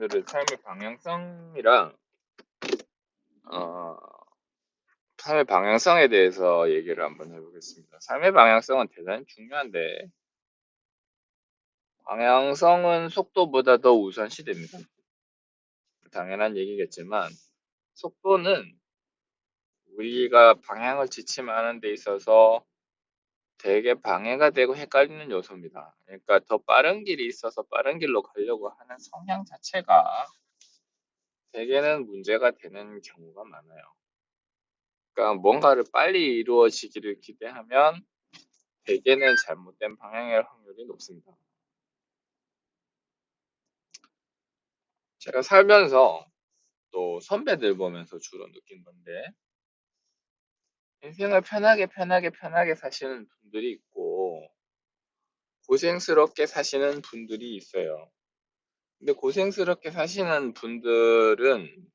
오늘은 삶의 방향성이랑 어, 삶의 방향성에 대해서 얘기를 한번 해보겠습니다. 삶의 방향성은 대단히 중요한데 방향성은 속도보다 더 우선시됩니다. 당연한 얘기겠지만 속도는 우리가 방향을 지침하는 데 있어서 되게 방해가 되고 헷갈리는 요소입니다. 그러니까 더 빠른 길이 있어서 빠른 길로 가려고 하는 성향 자체가 대개는 문제가 되는 경우가 많아요. 그러니까 뭔가를 빨리 이루어지기를 기대하면 대개는 잘못된 방향일 확률이 높습니다. 제가 살면서 또 선배들 보면서 주로 느낀 건데 인생을 편하게 사시는 분들이 있고 고생스럽게 사시는 분들이 있어요. 근데 고생스럽게 사시는 분들은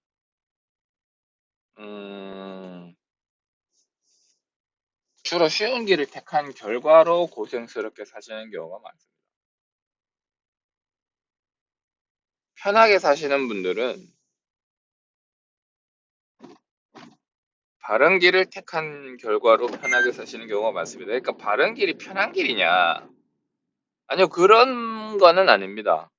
주로 쉬운 길을 택한 결과로 고생스럽게 사시는 경우가 많습니다. 편하게 사시는 분들은 바른 길을 택한 결과로 편하게 사시는 경우가 많습니다. 그러니까 바른 길이 편한 길이냐? 아니요, 그런 거는 아닙니다.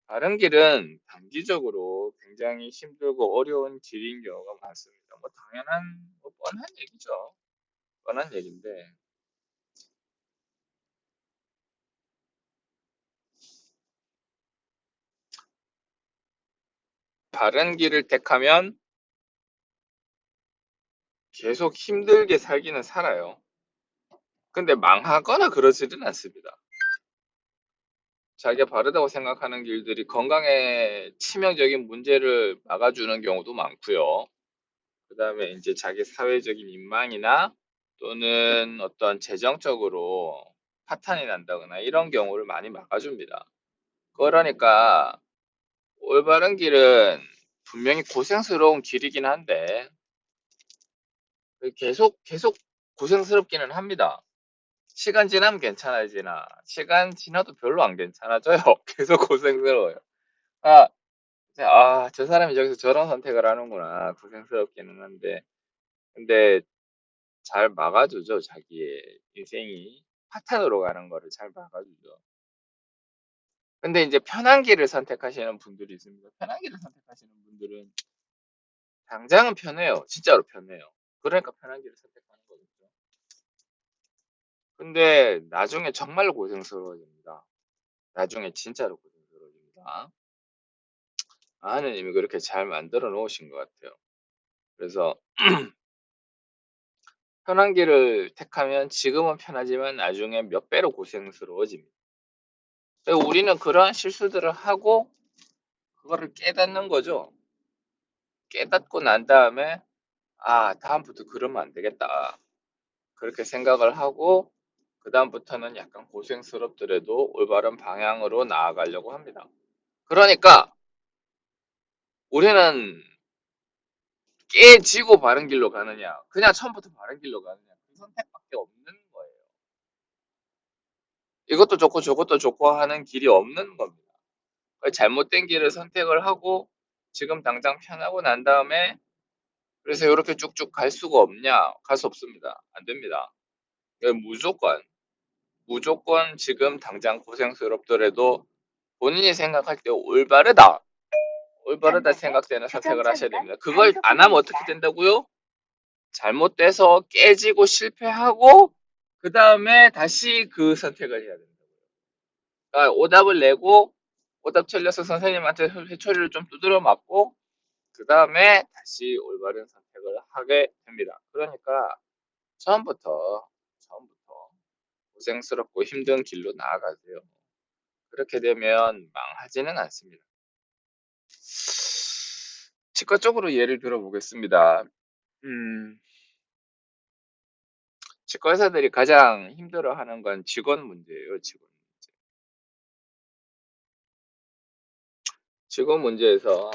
바른 길은 단기적으로 굉장히 힘들고 어려운 길인 경우가 많습니다. 뭐 당연한, 뭐 뻔한 얘기죠. 뻔한 얘기인데, 바른 길을 택하면 계속 힘들게 살기는 살아요. 근데 망하거나 그러지는 않습니다. 자기가 바르다고 생각하는 길들이 건강에 치명적인 문제를 막아주는 경우도 많고요. 그 다음에 이제 자기 사회적인 인망이나 또는 어떤 재정적으로 파탄이 난다거나 이런 경우를 많이 막아줍니다. 그러니까 올바른 길은 분명히 고생스러운 길이긴 한데 계속 고생스럽기는 합니다. 시간 지나면 괜찮아지나 시간 지나도 별로 안 괜찮아져요. 계속 고생스러워요. 아, 저 사람이 저기서 저런 선택을 하는구나. 고생스럽기는 한데 근데 잘 막아주죠. 자기의 인생이 파탄으로 가는 거를 잘 막아주죠. 근데 이제 편한 길을 선택하시는 분들이 있습니다. 편한 길을 선택하시는 분들은 당장은 편해요. 진짜로 편해요. 그러니까 편한 길을 선택하는 거겠죠. 근데 나중에 정말 고생스러워집니다. 나중에 진짜로 고생스러워집니다. 하느님이 그렇게 잘 만들어 놓으신 것 같아요. 그래서 편한 길을 택하면 지금은 편하지만 나중에 몇 배로 고생스러워집니다. 우리는 그러한 실수들을 하고 그거를 깨닫는 거죠. 깨닫고 난 다음에 다음부터 그러면 안 되겠다. 그렇게 생각을 하고 그다음부터는 약간 고생스럽더라도 올바른 방향으로 나아가려고 합니다. 그러니까 우리는 깨지고 바른 길로 가느냐, 그냥 처음부터 바른 길로 가느냐, 그 선택밖에 없는 거예요. 이것도 좋고 저것도 좋고 하는 길이 없는 겁니다. 잘못된 길을 선택을 하고 지금 당장 편하고 난 다음에 그래서 이렇게 쭉쭉 갈 수가 없냐? 갈 수 없습니다. 안 됩니다. 무조건 지금 당장 고생스럽더라도 본인이 생각할 때 올바르다 생각되는 선택을 하셔야 됩니다. 그걸 안 하면 어떻게 된다고요? 잘못돼서 깨지고 실패하고 그 다음에 다시 그 선택을 해야 된다고요. 그러니까 오답을 내고 오답 틀려서 선생님한테 회초리를 좀 두드려 맞고 그 다음에 다시 올바른 선택을 하게 됩니다. 그러니까 처음부터 고생스럽고 힘든 길로 나아가세요. 그렇게 되면 망하지는 않습니다. 치과 쪽으로 예를 들어보겠습니다. 음, 치과 의사들이 가장 힘들어하는 건 직원 문제예요. 직원 문제에서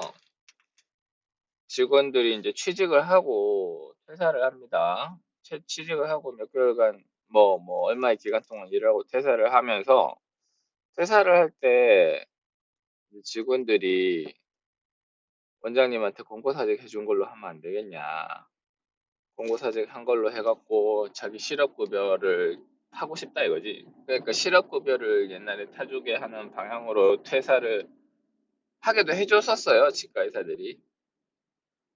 직원들이 이제 취직을 하고 퇴사를 합니다. 취직을 하고 몇 개월간 얼마의 기간 동안 일을 하고 퇴사를 하면서 퇴사를 할 때 직원들이 원장님한테 공고사직 해준 걸로 하면 안 되겠냐. 공고사직 한 걸로 해갖고 자기 실업급여를 타고 싶다 이거지. 그러니까 실업급여를 옛날에 타주게 하는 방향으로 퇴사를 하게도 해줬었어요, 치과의사들이.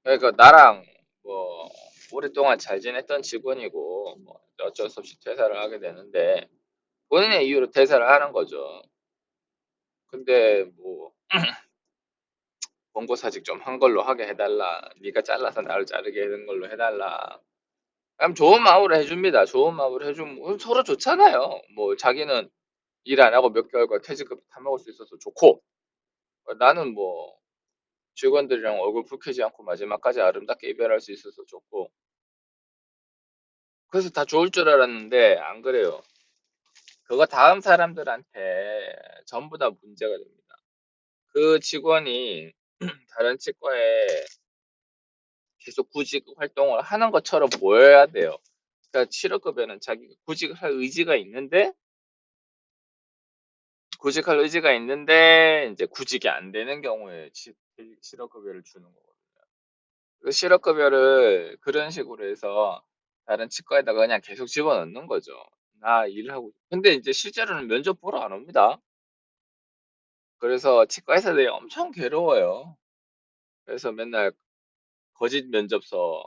그러니까 나랑 뭐 오랫동안 잘 지냈던 직원이고 뭐 어쩔 수 없이 퇴사를 하게 되는데 본인의 이유로 퇴사를 하는 거죠. 근데 뭐 권고사직 좀 한 걸로 하게 해달라. 네가 잘라서 나를 자르게 하는 걸로 해달라. 그럼 좋은 마음으로 해줍니다. 좋은 마음으로 해주면 서로 좋잖아요. 뭐 자기는 일 안 하고 몇 개월간 퇴직금 타먹을 수 있어서 좋고 나는 뭐 직원들이랑 얼굴 붉히지 않고 마지막까지 아름답게 이별할 수 있어서 좋고 그래서 다 좋을 줄 알았는데 안 그래요. 그거 다음 사람들한테 전부 다 문제가 됩니다. 그 직원이 다른 치과에 계속 구직 활동을 하는 것처럼 보여야 돼요. 그러니까 실업급여는 자기가 구직할 의지가 있는데 이제 구직이 안 되는 경우에 실업급여를 주는 거거든요. 그 실업급여를 그런 식으로 해서 다른 치과에다가 그냥 계속 집어넣는 거죠. 나 일하고. 근데 이제 실제로는 면접 보러 안 옵니다. 그래서 치과 의사들이 엄청 괴로워요. 그래서 맨날 거짓 면접서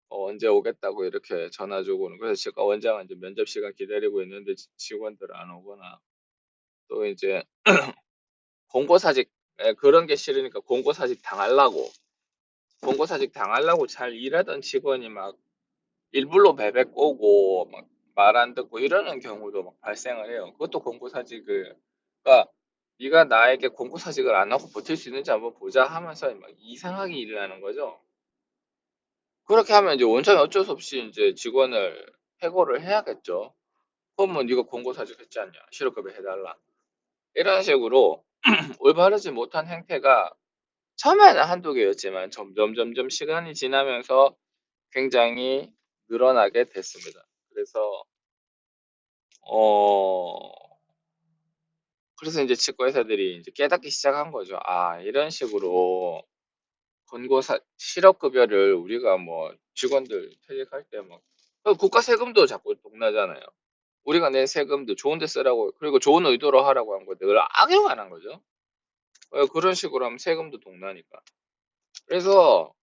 언제 오겠다고 이렇게 전화 주고는 그래서 치과 원장은 이제 면접 시간 기다리고 있는데 직원들 안 오거나 또 이제 공고사직 그런 게 싫으니까 공고사직 당하려고 잘 일하던 직원이 막 일부러 베베 꼬고 막 말 안 듣고 이러는 경우도 막 발생을 해요. 그것도 공고사직을 그러니까 네가 나에게 공고사직을 안 하고 버틸 수 있는지 한번 보자 하면서 막 이상하게 일을 하는 거죠. 그렇게 하면 이제 원장이 어쩔 수 없이 이제 직원을 해고를 해야겠죠. 그러면 네가 공고사직 했지 않냐? 실업급여 해달라. 이런 식으로 올바르지 못한 행태가 처음에는 한두 개였지만 점점 시간이 지나면서 굉장히 늘어나게 됐습니다. 그래서 어 그래서 이제 치과 의사들이 이제 깨닫기 시작한 거죠. 아, 이런 식으로 권고사 실업급여를 우리가 뭐 직원들 퇴직할 때 막 국가 세금도 자꾸 동나잖아요. 우리가 낸 세금도 좋은 데 쓰라고 그리고 좋은 의도로 하라고 한 건데 그걸 악용 안 한 거죠. 그런 식으로 하면 세금도 동나니까. 그래서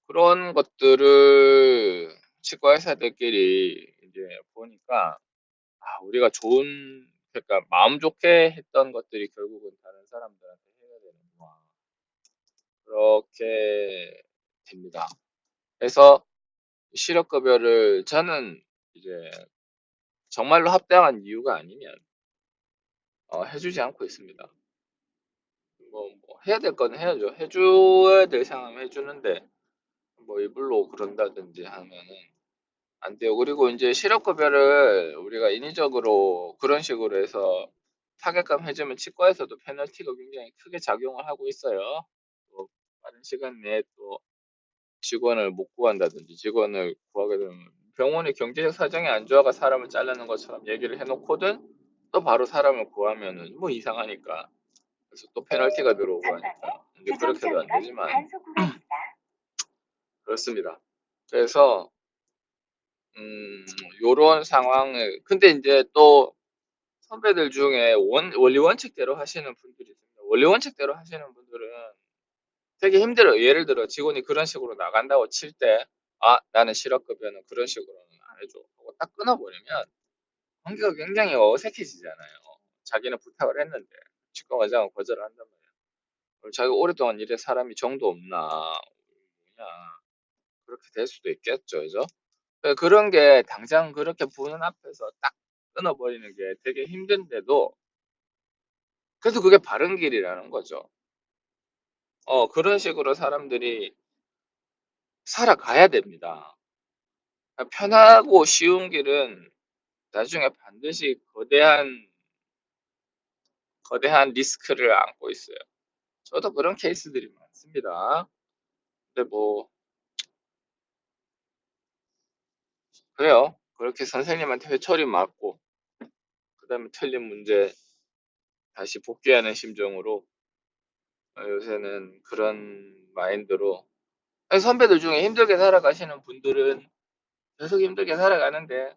그런 것들을 치과 의사들끼리 이제 보니까 아, 우리가 그러니까 마음 좋게 했던 것들이 결국은 다른 사람들한테 해야 되는구나. 그렇게 됩니다. 그래서 실업급여를 저는 이제 정말로 합당한 이유가 아니면 해주지 않고 있습니다. 뭐 해야 될 건 해야죠. 해줘야 될 상황은 해주는데 뭐 일부러 그런다든지 하면은 안 돼요. 그리고 이제 실업급여를 우리가 인위적으로 그런 식으로 해서 타격감 해주면 치과에서도 페널티가 굉장히 크게 작용을 하고 있어요. 또 빠른 시간 내에 또 직원을 못 구한다든지 직원을 구하게 되면 병원의 경제적 사정이 안 좋아가 사람을 자르는 것처럼 얘기를 해놓거든 또 바로 사람을 구하면은 뭐 이상하니까 그래서 또 페널티가 들어오고 하니까 이제 그렇게도 안 되지만 그렇습니다. 그래서 요런 상황을 근데 이제 또 선배들 중에 원리 원칙대로 하시는 분들이 있습니다. 원리 원칙대로 하시는 분들은 되게 힘들어요. 예를 들어 직원이 그런 식으로 나간다고 칠 때, 아, 나는 실업급여는 그런 식으로는 안 해줘. 하고 딱 끊어버리면 관계가 굉장히 어색해지잖아요. 자기는 부탁을 했는데 치과 원장은 거절을 한단 말이야. 그럼 자기가 오랫동안 일해 사람이 정도 없나, 뭐냐 그렇게 될 수도 있겠죠, 그죠? 그런 게 당장 그렇게 보는 앞에서 딱 끊어버리는 게 되게 힘든데도 그래도 그게 바른 길이라는 거죠. 그런 식으로 사람들이 살아가야 됩니다. 편하고 쉬운 길은 나중에 반드시 거대한 리스크를 안고 있어요. 저도 그런 케이스들이 많습니다. 근데 뭐, 그래요. 그렇게 선생님한테 회초리 맞고, 그 다음에 틀린 문제 다시 복귀하는 심정으로 요새는 그런 마인드로 아니, 선배들 중에 힘들게 살아가시는 분들은 계속 힘들게 살아가는데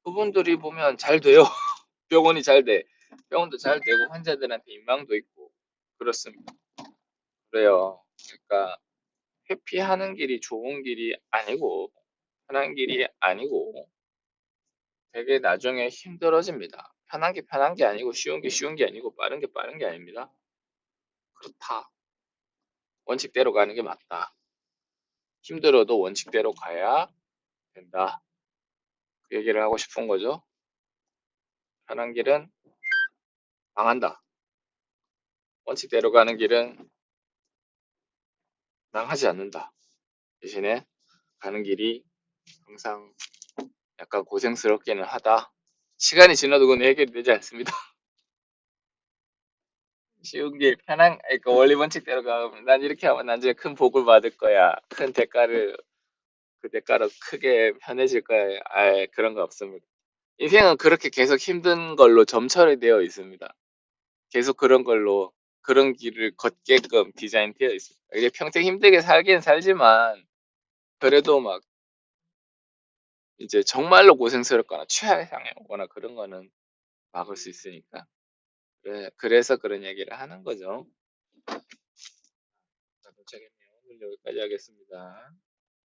그분들이 보면 잘 돼요. 병원이 잘 돼. 병원도 잘 되고 환자들한테 인망도 있고 그렇습니다. 그래요. 그러니까 회피하는 길이 좋은 길이 아니고 편한 길이 아니고 되게 나중에 힘들어집니다. 편한 게 편한 게 아니고 쉬운 게 쉬운 게 아니고 빠른 게 빠른 게 아닙니다. 그렇다. 원칙대로 가는 게 맞다. 힘들어도 원칙대로 가야 된다. 그 얘기를 하고 싶은 거죠. 편한 길은 망한다. 원칙대로 가는 길은 망하지 않는다. 대신에 가는 길이 항상 약간 고생스럽기는 하다. 시간이 지나도 그건 해결이 되지 않습니다. 쉬운 길, 편한, 그러니까 원리 원칙대로 가면 난 이렇게 하면 나중에 큰 복을 받을 거야. 큰 대가를, 그 대가로 크게 편해질 거야. 그런 거 없습니다. 인생은 그렇게 계속 힘든 걸로 점철이 되어 있습니다. 계속 그런 걸로, 그런 길을 걷게끔 디자인되어 있습니다. 이게 평생 힘들게 살긴 살지만, 그래도 막, 이제 정말로 고생스럽거나 최악상에 오거나 그런 거는 막을 수 있으니까. 그래서 그런 얘기를 하는 거죠. 자, 도착했네요. 오늘 여기까지 하겠습니다.